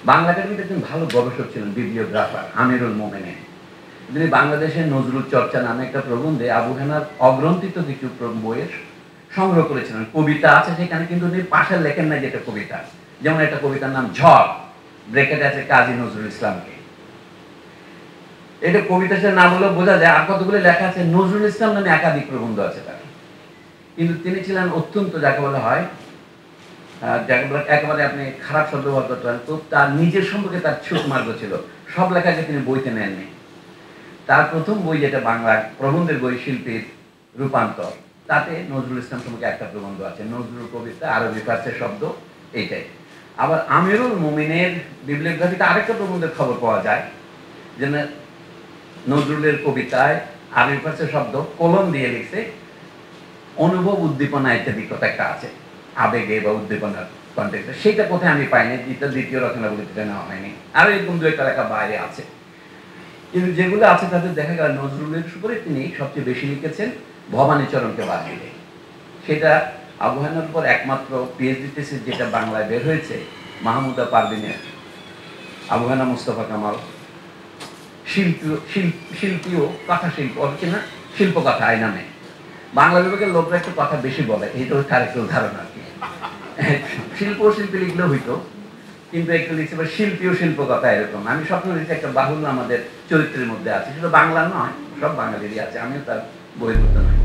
বাংলা একাডেমিতে একজন ভালো গবেষক ছিলেন, বিবলিওগ্রাফার আমিরুল মোমেনীন। তিনি বাংলাদেশের নজরুল চর্চা নামে একটা প্রবন্ধে আবু হেনার অগ্রন্থিত কিছু বইয়ের সংগ্রহ করেছিলেন। কবিতা আছে সেখানে, কিন্তু উনি পাশে লেখেন না যেটা কবিতা। যেমন একটা কবিতার নাম ঝড়, ব্রেকেটে আছে কাজী নজরুল ইসলামকে। এটা কবিতা সে না বলেও বোঝা যায়। আর কতগুলো লেখা আছে নজরুল ইসলাম নামে একাধিক প্রবন্ধ আছে তার। কিন্তু তিনি ছিলেন অত্যন্ত, যাকে বলা হয় একেবারে আপনি খারাপ শব্দ ব্যবহার করতে পারেন, তো তার নিজের সম্পর্কে তার ছোট মার্গ ছিল। সব লেখাকে তিনি বইতে নেননি। তার প্রথম বই যেটা বাংলা প্রবন্ধের বই, শিল্পীর রূপান্তর, তাতে নজরুল ইসলাম সম্পর্কে একটা প্রবন্ধ আছে, নজরুল কবিতা আরবি ফার্সের শব্দ, এইটাই। আবার আমিরুল মোমিনের বিবলিওগ্রাফিতে আরেকটা প্রবন্ধের খবর পাওয়া যায়, যে নজরুলের কবিতায় আরবি ফার্সের শব্দ কলম দিয়ে লিখছে, অনুভব উদ্দীপনা ইত্যাদি কথা একটা আছে, আবেগে বা উদ্দীপনার কন্টেক্সটে। সেইটা কোথায় আমি পাইনি, দ্বিতীয় রচনাবলিতে নেওয়া হয়নি। আরো এরকম দু একটা লেখা বাইরে আছে, কিন্তু যেগুলো আছে তাদের দেখা গেল নজরুলের উপরে তিনি সবচেয়ে বেশি লিখেছেন, ভবানীচরণকে বাদ দিলে। সেটা আবু হেনার উপর একমাত্র পিএইচডি থিসিস যেটা বাংলায় বের হয়েছে, মাহমুদা পারভিনের আবু হেনা মুস্তফা কামাল শিল্পীও কথা শিল্প কিনা শিল্পকথা এই নামে। বাংলা বিভাগের লোকরা একটু কথা বেশি বলে, এইটা হচ্ছে আরেকটু ধারণা আর কি। শিল্পী লিখলেও হইতো, কিন্তু একটু লিখছে শিল্পী ও শিল্পকথা এরকম। আমি স্বপ্ন লিখছি একটা বাহুল্য আমাদের চরিত্রের মধ্যে আছে, শুধু বাংলা নয়, সব বাঙালিরই আছে, আমিও তার বই পড়তে নয়।